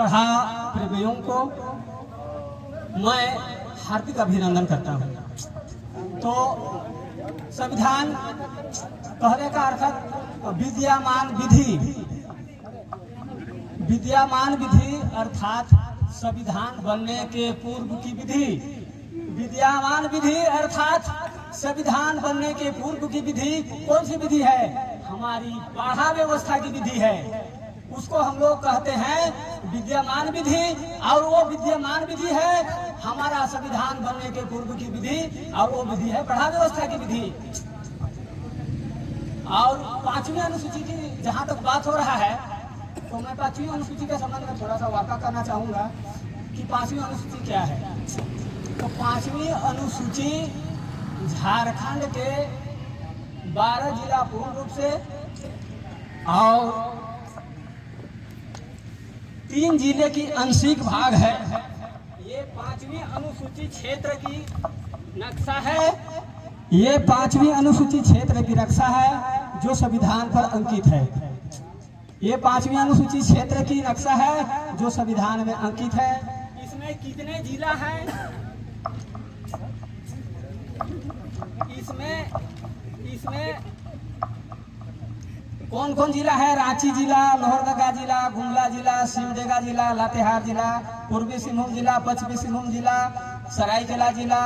पढ़ा प्रेमियों को मैं हार्दिक अभिनंदन करता हूँ। तो संविधान कहने का अर्थ विद्यमान विधि अर्थात संविधान बनने के पूर्व की विधि। विद्यमान विधि अर्थात संविधान बनने के पूर्व की विधि कौन सी विधि है? हमारी पढ़ा व्यवस्था की विधि है। उसको हम लोग कहते हैं विद्यमान विधि। और वो विद्यमान विधि है हमारा संविधान बनने के पूर्व की विधि, और वो विधि है पढ़ा व्यवस्था की विधि। और 5वीं अनुसूची की जहाँ तक बात हो रहा है, तो मैं 5वीं अनुसूची के संबंध में थोड़ा सा वार्ता करना चाहूँगा कि 5वीं अनुसूची क्या है। तो 5वीं अनुसूची झारखंड के 12 जिला पूर्ण रूप से और 3 जिले की आंशिक भाग है। ये 5वीं अनुसूची क्षेत्र की नक्शा है। ये 5वीं अनुसूची क्षेत्र की नक्शा है जो संविधान पर अंकित है। ये 5वीं अनुसूची क्षेत्र की नक्शा है जो संविधान में अंकित है। इसमें कितने जिला हैं? इसमें कौन कौन जिला है? रांची जिला, लोहरदगा जिला, गुमला जिला, सिमडेगा जिला, लातेहार जिला, पूर्वी सिंहभूम जिला, पश्चिमी सिंहभूम जिला, सरायकेला जिला,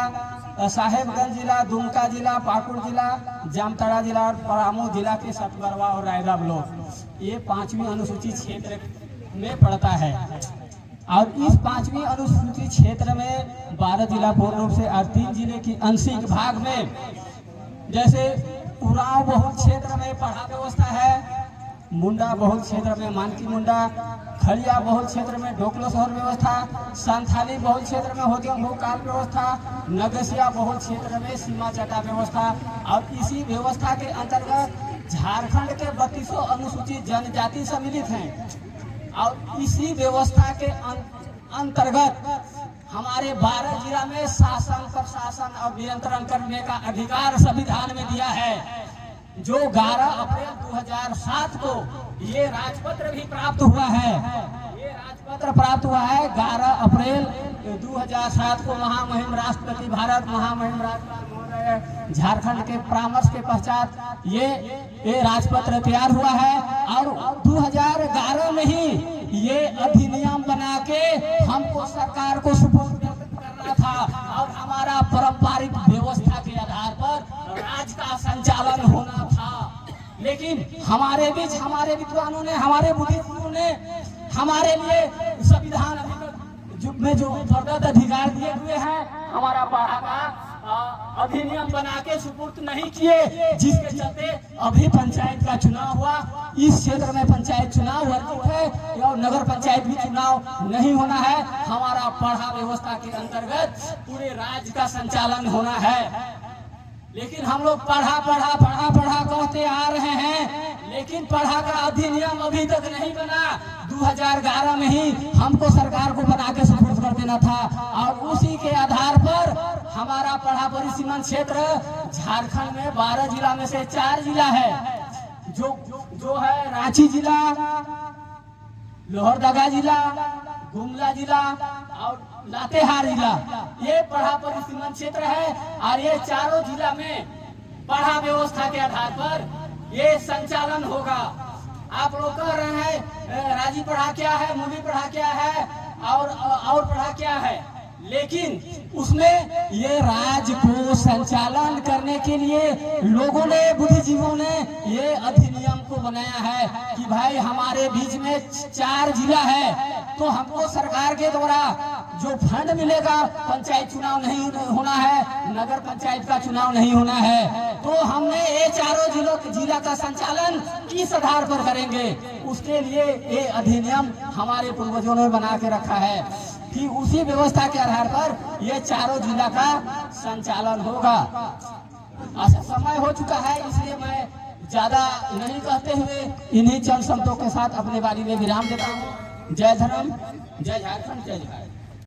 साहेबगंज जिला, दुमका जिला, पाकुड़ जिला, जामताड़ा जिला और परामू जिला के सतगरवा और रायदा ब्लॉक ये 5वीं अनुसूची क्षेत्र में पड़ता है। और इस 5वीं अनुसूची क्षेत्र में 12 जिला पूर्ण रूप से और 3 जिले की आंशिक भाग में, जैसे उरांव बहुल क्षेत्र में पढ़ा व्यवस्था है, मुंडा बहुल क्षेत्र में मानकी मुंडा, खड़िया बहुल क्षेत्र में ढोकलो शहर व्यवस्था, संथाली बहुल क्षेत्र में होदियम भूकाल व्यवस्था, नगसिया बहुल क्षेत्र में सीमा चटा व्यवस्था। और इसी व्यवस्था के अंतर्गत झारखंड के 32 अनुसूचित जनजाति सम्मिलित हैं। और इसी व्यवस्था के अंतर्गत हमारे 12 जिला में शासन, प्रशासन और नियंत्रण करने का अधिकार संविधान में दिया है, जो 11 अप्रैल 2007 को ये राजपत्र भी प्राप्त हुआ है। ये राजपत्र प्राप्त हुआ है 11 अप्रैल 2007 को महामहिम राष्ट्रपति भारत महामहिम राज्यपाल महोदय झारखंड के परामर्श के पश्चात ये राजपत्र तैयार हुआ है। और 2011 में ही ये अधिनियम बना के हमको सरकार को सुपुर्द करना था और हमारा पारंपरिक व्यवस्था के आधार पर राज्य का संचालन होना था। लेकिन हमारे बीच हमारे विद्वानों ने, हमारे बुद्धिजीवियों ने हमारे लिए संविधान में जो प्रदत्त अधिकार दिए हुए हैं, हमारा पढ़ा का अधिनियम बना के सुपुर्द नहीं किए, जिसके चलते अभी पंचायत का चुनाव हुआ। इस क्षेत्र में पंचायत चुनाव वर्जित है और नगर पंचायत भी चुनाव नहीं होना है। हमारा पढ़ा व्यवस्था के अंतर्गत पूरे राज्य का संचालन होना है। लेकिन हम लोग पढ़ा कहते आ रहे हैं, लेकिन पढ़ा का अधिनियम अभी तक नहीं बना। 2011 में ही हमको सरकार को बना के सुपुर्द कर देना था। और उसी के आधार पर हमारा पढ़ा परिसीमन क्षेत्र झारखंड में 12 जिला में से 4 जिला है, जो है रांची जिला, लोहरदगा जिला, गुमला जिला और लातेहार जिला। ये पढ़ा परिसीमन क्षेत्र है। और ये चारों जिला में पढ़ा व्यवस्था के आधार पर ये संचालन होगा। आप लोग कह रहे हैं राजी पढ़ा क्या है, मूवी पढ़ा क्या है और पढ़ा क्या है, लेकिन उसमें ये राज्य को संचालन करने के लिए लोगों ने, बुद्धिजीवियों ने ये अधिनियम को बनाया है कि भाई हमारे बीच में 4 जिला है, तो हमको सरकार के द्वारा जो फंड मिलेगा, पंचायत चुनाव नहीं होना है, नगर पंचायत का चुनाव नहीं होना है, तो हमने ये चारों जिला का संचालन किस आधार पर करेंगे, उसके लिए ये अधिनियम हमारे पूर्वजों ने बना के रखा है कि उसी व्यवस्था के आधार पर ये चारों जिला का संचालन होगा। समय हो चुका है, इसलिए मैं ज्यादा नहीं कहते हुए इन्हीं चंद शब्दों के साथ अपने वाली में विराम देता हूँ। जय धर्म, जय झारखंड, जय झारखंड।